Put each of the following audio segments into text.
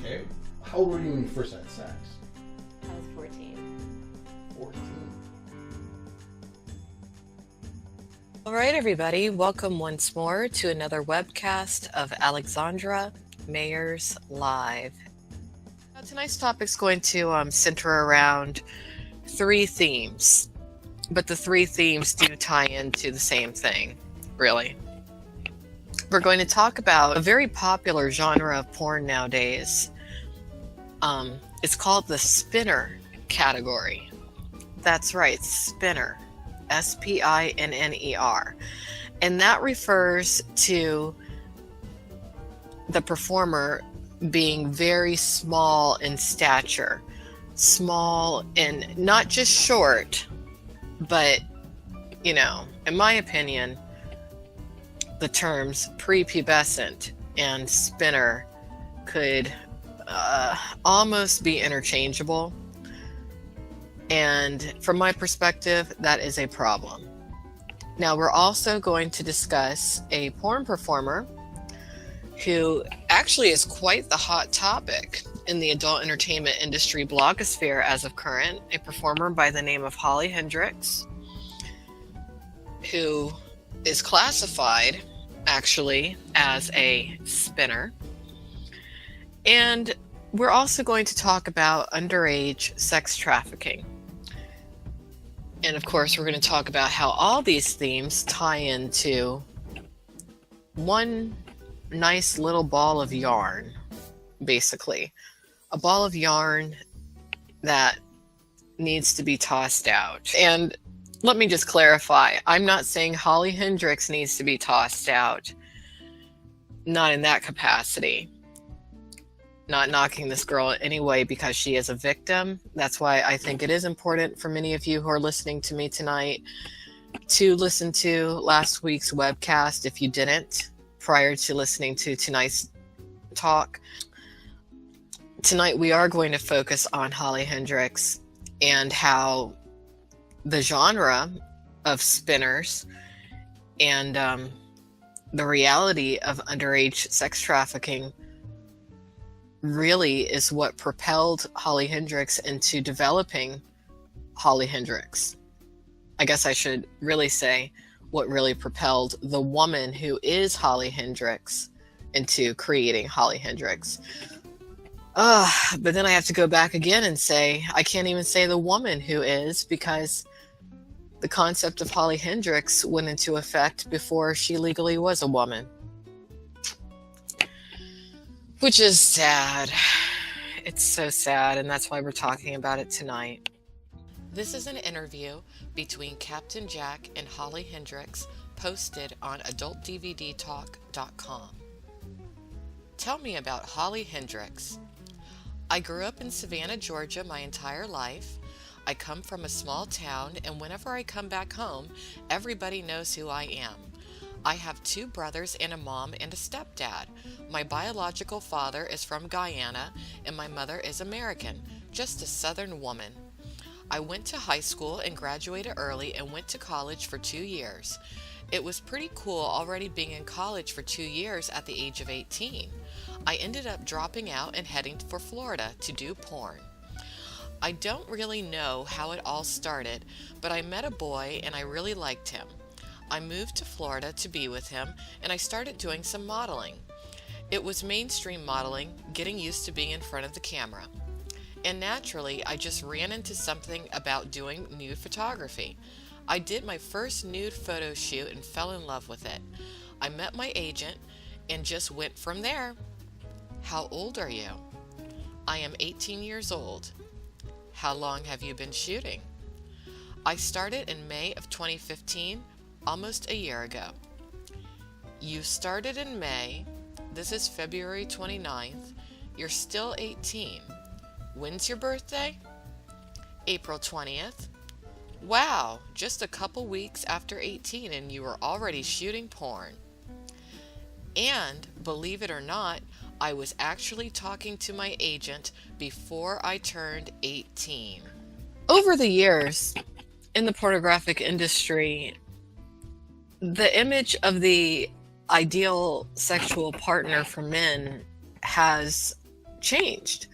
Okay. How old were you when you first had sex? I was 14. 14. All right, everybody, welcome once more to another webcast of Alexandra Mayers Live. Now, tonight's topic is going to center around three themes, but the three themes do tie into the same thing, really. We're going to talk about a very popular genre of porn nowadays. It's called the spinner category. That's right, spinner. S-P-I-N-N-E-R. And that refers to the performer being very small in stature. Small and not just short, but, you know, in my opinion, the terms pre-pubescent and spinner could almost be interchangeable. And from my perspective, that is a problem. Now, we're also going to discuss a porn performer who actually is quite the hot topic in the adult entertainment industry blogosphere as of current, a performer by the name of Holly Hendrix, who is classified actually as a spinner. And we're also going to talk about underage sex trafficking. And of course, we're going to talk about how all these themes tie into one nice little ball of yarn, basically. A ball of yarn that needs to be tossed out. And let me just clarify, I'm not saying Holly Hendrix needs to be tossed out. Not in that capacity. Not knocking this girl anyway because she is a victim. That's why I think it is important for many of you who are listening to me tonight to listen to last week's webcast if you didn't, prior to listening to tonight's talk. Tonight we are going to focus on Holly Hendrix and how the genre of spinners and the reality of underage sex trafficking really is what propelled Holly Hendrix into developing Holly Hendrix. I guess I should really say what really propelled the woman who is Holly Hendrix into creating Holly Hendrix. But then I have to go back again and say, I can't even say the woman who is, because the concept of Holly Hendrix went into effect before she legally was a woman. Which is sad. It's so sad, and that's why we're talking about it tonight. This is an interview between Captain Jack and Holly Hendrix, posted on adultdvdtalk.com. Tell me about Holly Hendrix. I grew up in Savannah, Georgia my entire life. I come from a small town, and whenever I come back home, everybody knows who I am. I have two brothers and a mom and a stepdad. My biological father is from Guyana, and my mother is American, just a Southern woman. I went to high school and graduated early and went to college for 2 years. It was pretty cool already being in college for 2 years at the age of 18. I ended up dropping out and heading for Florida to do porn. I don't really know how it all started, but I met a boy and I really liked him. I moved to Florida to be with him, and I started doing some modeling. It was mainstream modeling, getting used to being in front of the camera. And naturally, I just ran into something about doing nude photography. I did my first nude photo shoot and fell in love with it. I met my agent and just went from there. How old are you? I am 18 years old. How long have you been shooting? I started in May of 2015. Almost a year ago. You started in May. This is February 29th. You're still 18. When's your birthday? April 20th. Wow, just a couple weeks after 18 and you were already shooting porn. And, believe it or not, I was actually talking to my agent before I turned 18. Over the years, in the pornographic industry, the image of the ideal sexual partner for men has changed.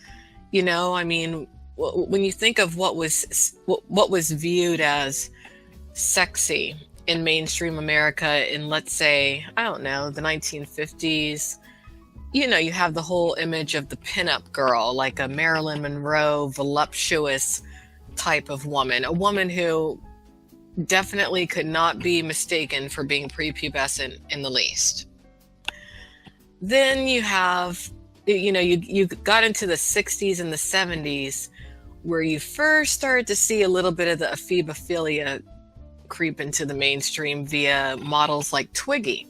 You know, I mean, when you think of what was viewed as sexy in mainstream America in, let's say, I don't know, the 1950s, you know, you have the whole image of the pinup girl, like a Marilyn Monroe, voluptuous type of woman, a woman who definitely could not be mistaken for being prepubescent in the least. Then you have, you know, you got into the 60s and the 70s where you first started to see a little bit of the ephebophilia creep into the mainstream via models like Twiggy,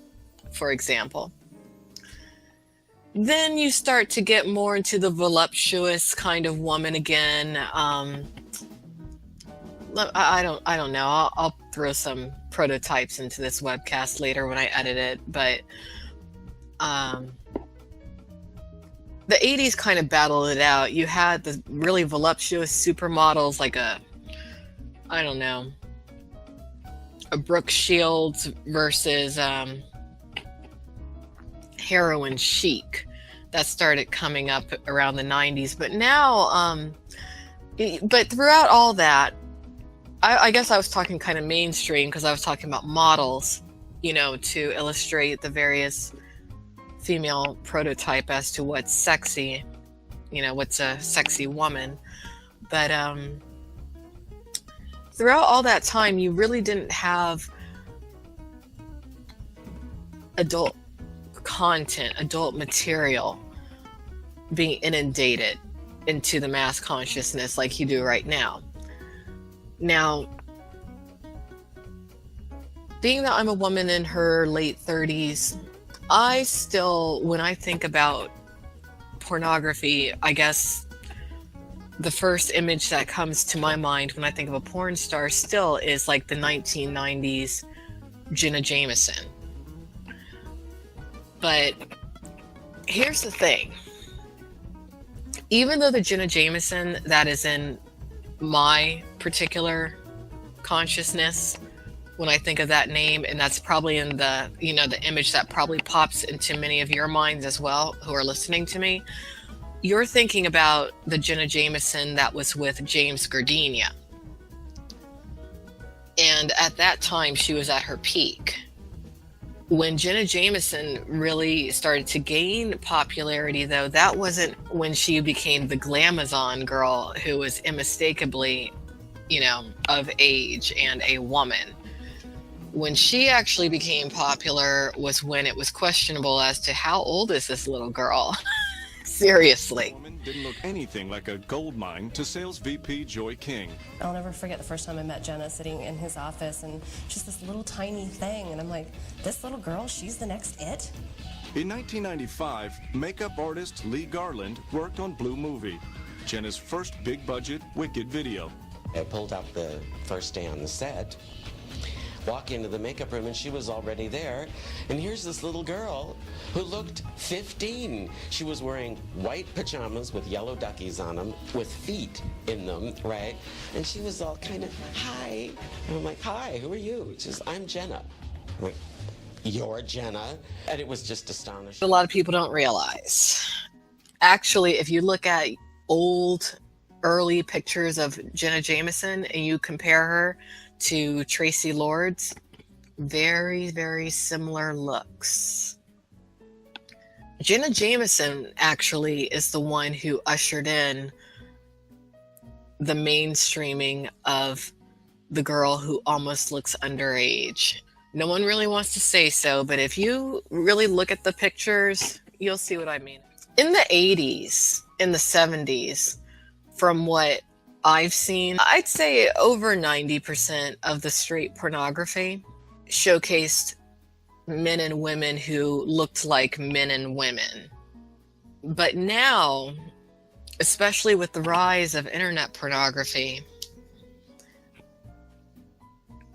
for example. Then you start to get more into the voluptuous kind of woman again. I don't know. I'll throw some prototypes into this webcast later when I edit it, but the 80s kind of battled it out. You had the really voluptuous supermodels like a Brooke Shields versus heroin chic that started coming up around the 90s. But now, but throughout all that, I guess I was talking kind of mainstream because I was talking about models, you know, to illustrate the various female prototype as to what's sexy, you know, what's a sexy woman. But throughout all that time, you really didn't have adult content, adult material being inundated into the mass consciousness like you do right now. Now, being that I'm a woman in her late 30s, I still, when I think about pornography, I guess the first image that comes to my mind when I think of a porn star still is like the 1990s Jenna Jameson. But here's the thing. Even though the Jenna Jameson that is in my particular consciousness, when I think of that name, and that's probably in the, you know, the image that probably pops into many of your minds as well who are listening to me, you're thinking about the Jenna Jameson that was with James Gardenia. And at that time, she was at her peak. When Jenna Jameson really started to gain popularity, though, that wasn't when she became the glamazon girl who was unmistakably, you know, of age and a woman. When she actually became popular was when it was questionable as to how old is this little girl? Seriously. The woman didn't look anything like a gold mine to sales VP Joy King. I'll never forget the first time I met Jenna sitting in his office, and just this little tiny thing, and I'm like, this little girl, she's the next it? In 1995, makeup artist Lee Garland worked on Blue Movie, Jenna's first big-budget Wicked video. I pulled up the first day on the set, walk into the makeup room, and she was already there. And here's this little girl who looked 15. She was wearing white pajamas with yellow duckies on them, with feet in them, right? And she was all kind of, hi. And I'm like, hi, who are you? She says, I'm Jenna. I'm like, you're Jenna? And it was just astonishing. A lot of people don't realize. Actually, if you look at old, early pictures of Jenna Jameson and you compare her to Tracy Lords, very, very similar looks. Jenna Jameson actually is the one who ushered in the mainstreaming of the girl who almost looks underage. No one really wants to say so, but if you really look at the pictures, you'll see what I mean. In the 80s, in the 70s, from what I've seen, I'd say over 90% of the straight pornography showcased men and women who looked like men and women. But now, especially with the rise of internet pornography,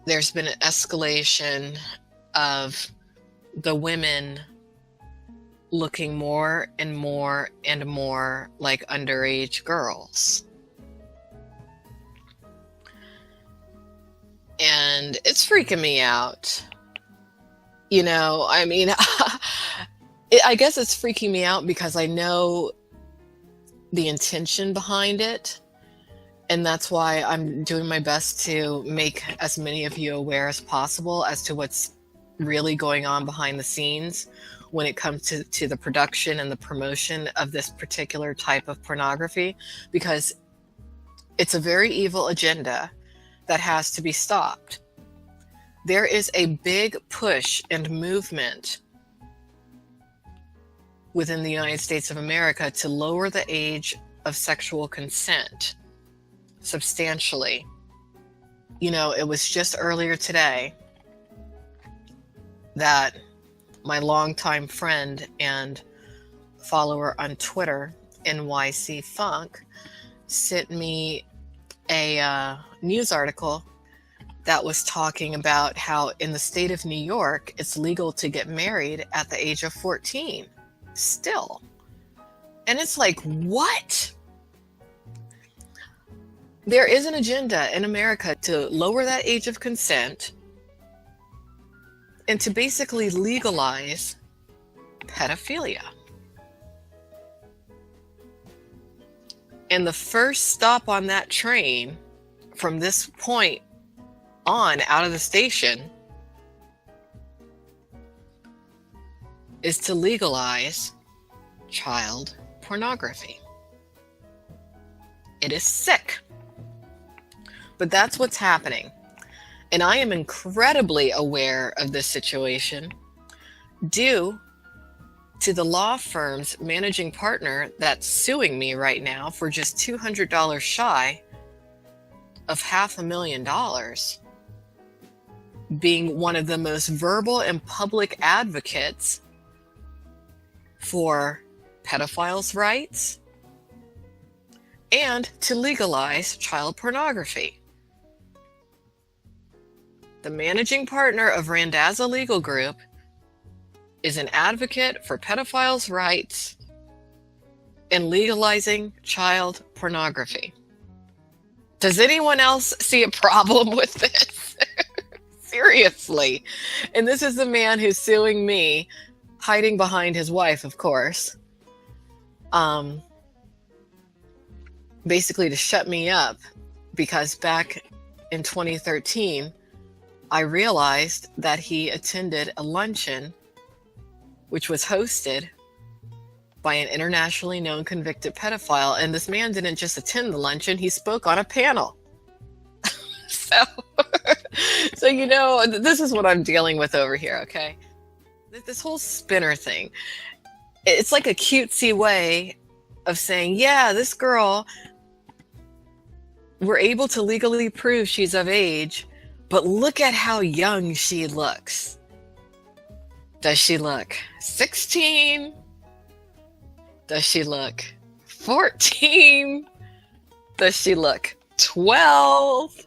there's been an escalation of the women looking more and more and more like underage girls. And it's freaking me out. You know, I mean, I guess it's freaking me out because I know the intention behind it. And that's why I'm doing my best to make as many of you aware as possible as to what's really going on behind the scenes when it comes to the production and the promotion of this particular type of pornography, because it's a very evil agenda that has to be stopped. There is a big push and movement within the United States of America to lower the age of sexual consent substantially. You know, it was just earlier today that my longtime friend and follower on Twitter, NYC Funk, sent me a news article that was talking about how in the state of New York, it's legal to get married at the age of 14 still. And it's like, what? There is an agenda in America to lower that age of consent and to basically legalize pedophilia. And the first stop on that train from this point on out of the station is to legalize child pornography. It is sick. But that's what's happening. And I am incredibly aware of this situation due to the law firm's managing partner that's suing me right now for just $200 shy of $500,000, being one of the most verbal and public advocates for pedophiles' rights and to legalize child pornography. The managing partner of Randazza Legal Group is an advocate for pedophiles' rights and legalizing child pornography. Does anyone else see a problem with this? Seriously. And this is the man who's suing me, hiding behind his wife, of course, basically to shut me up, because back in 2013, I realized that he attended a luncheon which was hosted by an internationally known convicted pedophile. And this man didn't just attend the luncheon, he spoke on a panel. So, you know, this is what I'm dealing with over here, okay? This whole spinner thing. It's like a cutesy way of saying, yeah, this girl, we're able to legally prove she's of age, but look at how young she looks. Does she look 16? Does she look 14? Does she look 12?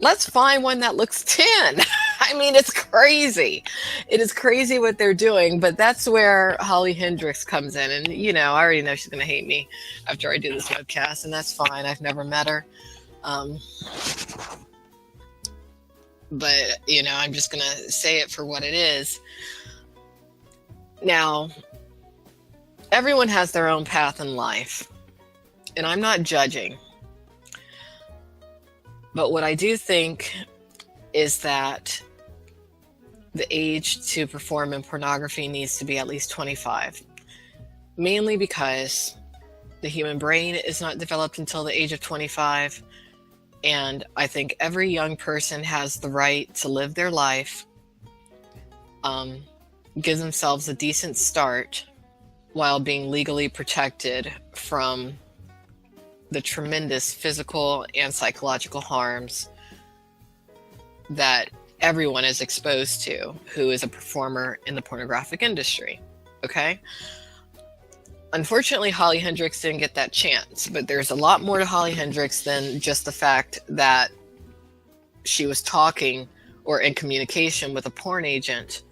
Let's find one that looks 10. I mean, it's crazy. It is crazy what they're doing, but that's where Holly Hendrix comes in. And, you know, I already know she's going to hate me after I do this webcast, and that's fine. I've never met her. But, you know, I'm just going to say it for what it is. Now, everyone has their own path in life, and I'm not judging. But what I do think is that the age to perform in pornography needs to be at least 25. Mainly because the human brain is not developed until the age of 25. And I think every young person has the right to live their life, give themselves a decent start while being legally protected from the tremendous physical and psychological harms that everyone is exposed to who is a performer in the pornographic industry. Okay? Unfortunately, Holly Hendrix didn't get that chance, but there's a lot more to Holly Hendrix than just the fact that she was talking or in communication with a porn agent.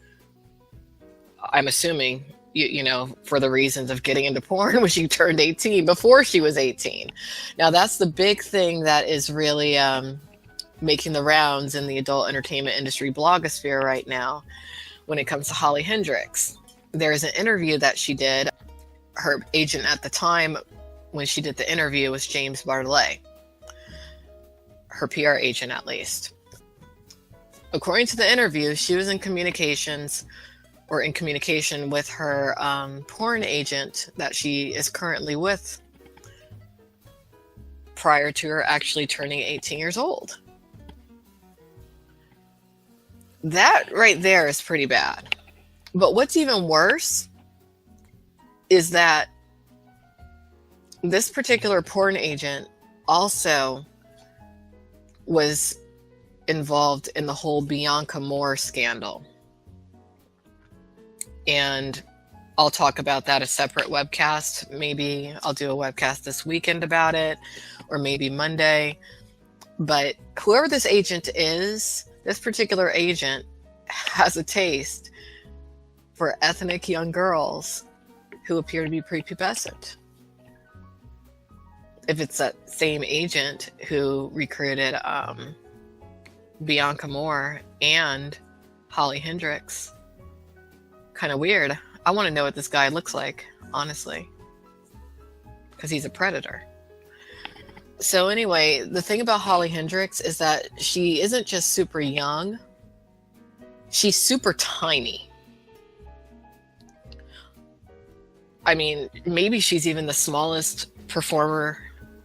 I'm assuming, you know, for the reasons of getting into porn when she turned 18, before she was 18. Now, that's the big thing that is really making the rounds in the adult entertainment industry blogosphere right now when it comes to Holly Hendrix. There's an interview that she did her agent at the time when she did the interview was James Bartlett, her PR agent at least. According to the interview, she was in communication with her porn agent that she is currently with prior to her actually turning 18 years old. That right there is pretty bad. But what's even worse is that this particular porn agent also was involved in the whole Bianca Moore scandal. And I'll talk about that a separate webcast. Maybe I'll do a webcast this weekend about it, or maybe Monday. But whoever this agent is, this particular agent has a taste for ethnic young girls who appear to be pre-pubescent. If it's that same agent who recruited Bianca Moore and Holly Hendrix, kind of weird. I want to know what this guy looks like, honestly, because he's a predator. So anyway, the thing about Holly Hendrix is that she isn't just super young, she's super tiny. I mean, maybe she's even the smallest performer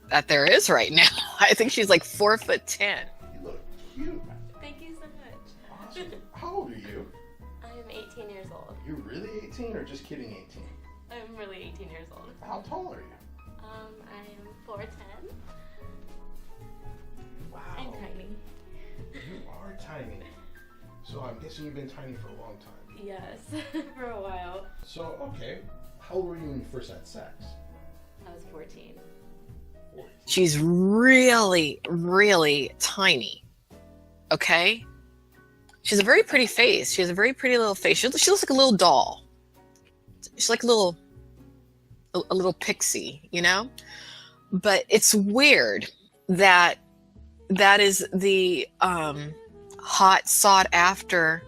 that there is right now. I think she's like 4'10". You look cute. Thank you so much. Awesome. How old are you? I am 18 years old. You're really 18 or just kidding 18? I'm really 18 years old. How tall are you? I am 4'10". Wow. I'm tiny. You are tiny. So I'm guessing you've been tiny for a long time. Yes, for a while. So, okay. How old were you when you first had sex? I was 14. 14. She's really, really tiny. Okay? She has a very pretty face. She has a very pretty little face. She looks like a little doll. She's like a little pixie, you know? But it's weird that is the hot, sought after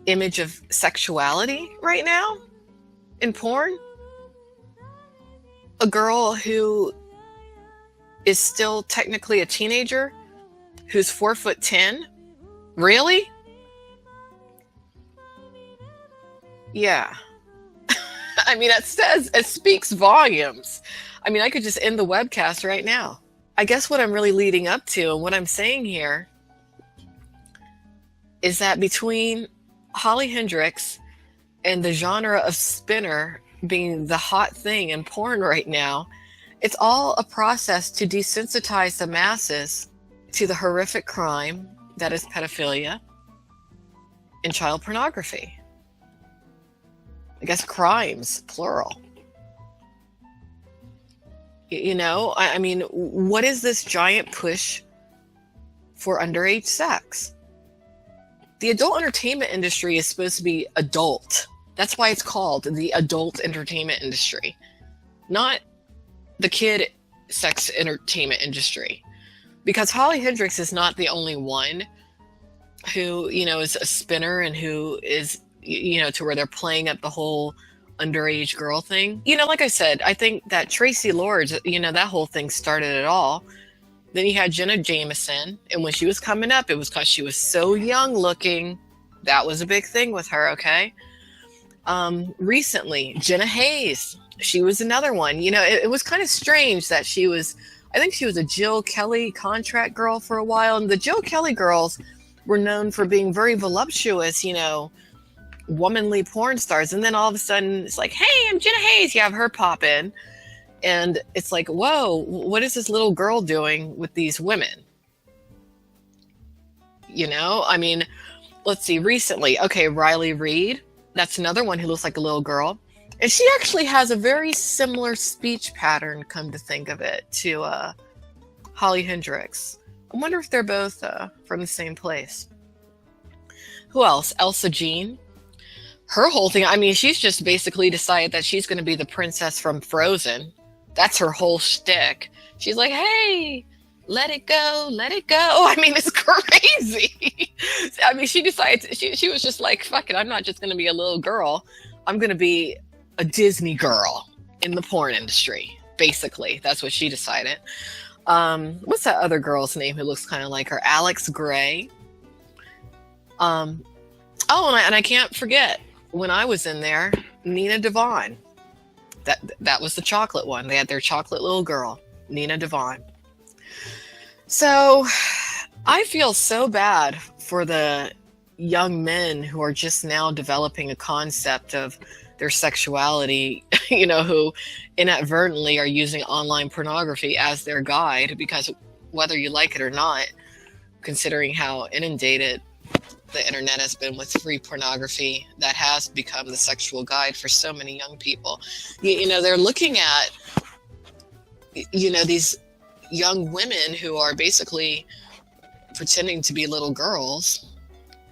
image of sexuality right now in porn. A girl who is still technically a teenager who's 4'10". Really? Yeah. I mean, it speaks volumes. I mean, I could just end the webcast right now. I guess what I'm really leading up to and what I'm saying here is that between Holly Hendrix and the genre of spinner being the hot thing in porn right now, it's all a process to desensitize the masses to the horrific crime that is pedophilia and child pornography. I guess crimes, plural. You know, I mean, what is this giant push for underage sex? The adult entertainment industry is supposed to be adult. That's why it's called the adult entertainment industry, not the kid sex entertainment industry. Because Holly Hendrix is not the only one who, you know, is a spinner and who is, you know, to where they're playing up the whole underage girl thing. You know, like I said, I think that Tracy Lords, you know, that whole thing started it all. Then you had Jenna Jameson, and when she was coming up, it was because she was so young looking. That was a big thing with her, okay? Recently, Jenna Hayes, she was another one. You know, it was kind of strange that she was, I think she was a Jill Kelly contract girl for a while, and the Jill Kelly girls were known for being very voluptuous, you know, womanly porn stars. And then all of a sudden it's like, hey, I'm Jenna Hayes. You have her pop in. And it's like, whoa, what is this little girl doing with these women? You know, I mean, let's see, recently, okay, Riley Reid, that's another one who looks like a little girl. And she actually has a very similar speech pattern, come to think of it, to Holly Hendrix. I wonder if they're both from the same place. Who else? Elsa Jean. Her whole thing, I mean, she's just basically decided that she's going to be the princess from Frozen. That's her whole shtick. She's like, hey, let it go, let it go. I mean, it's crazy. I mean, she decided, she was just like, fuck it, I'm not just going to be a little girl. I'm going to be a Disney girl. in the porn industry. Basically, that's what she decided. What's that other girl's name who looks kind of like her? Alex Gray. Oh, and I can't forget, when I was in there, Nina Devon. That was the chocolate one. They had their chocolate little girl, Nina Devon. So I feel so bad for the young men who are just now developing a concept of their sexuality, who inadvertently are using online pornography as their guide, because whether you like it or not, considering how inundated the internet has been with free pornography, that has become the sexual guide for so many young people. They're looking at, these young women who are basically pretending to be little girls,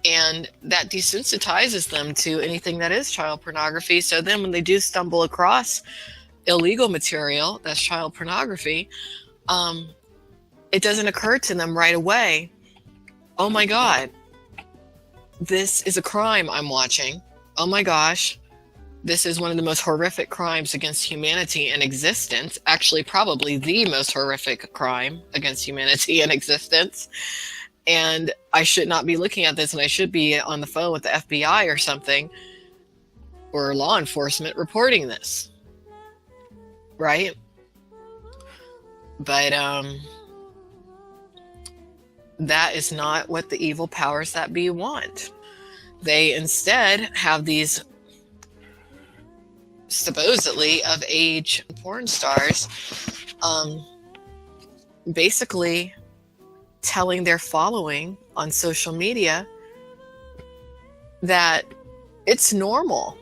and that desensitizes them to anything that is child pornography. So then when they do stumble across illegal material that's child pornography, it doesn't occur to them right away, oh my God, this is a crime I'm watching. Oh my gosh, this is one of the most horrific crimes against humanity in existence. Actually, probably the most horrific crime against humanity in existence. And I should not be looking at this, and I should be on the phone with the FBI or something, or law enforcement, reporting this. Right? But that is not what the evil powers that be want. They instead have these supposedly of age porn stars basically telling their following on social media that it's normal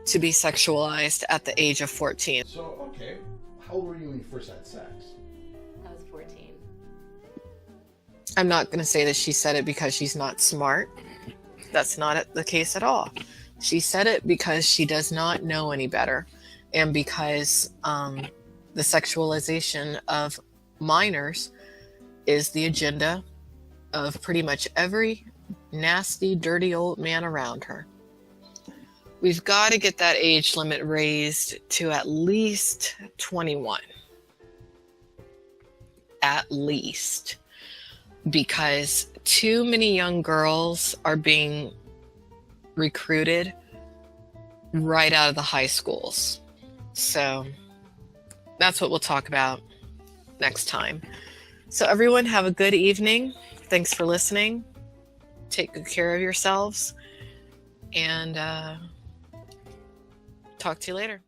to be sexualized at the age of 14. So, okay, how old were you when you first had sex? I was 14. I'm not going to say that she said it because she's not smart. That's not the case at all. She said it because she does not know any better, and because the sexualization of minors is the agenda of pretty much every nasty, dirty old man around her. We've got to get that age limit raised to at least 21. At least. Because too many young girls are being recruited right out of the high schools. So that's what we'll talk about next time. So everyone, have a good evening. Thanks for listening. Take good care of yourselves, and talk to you later.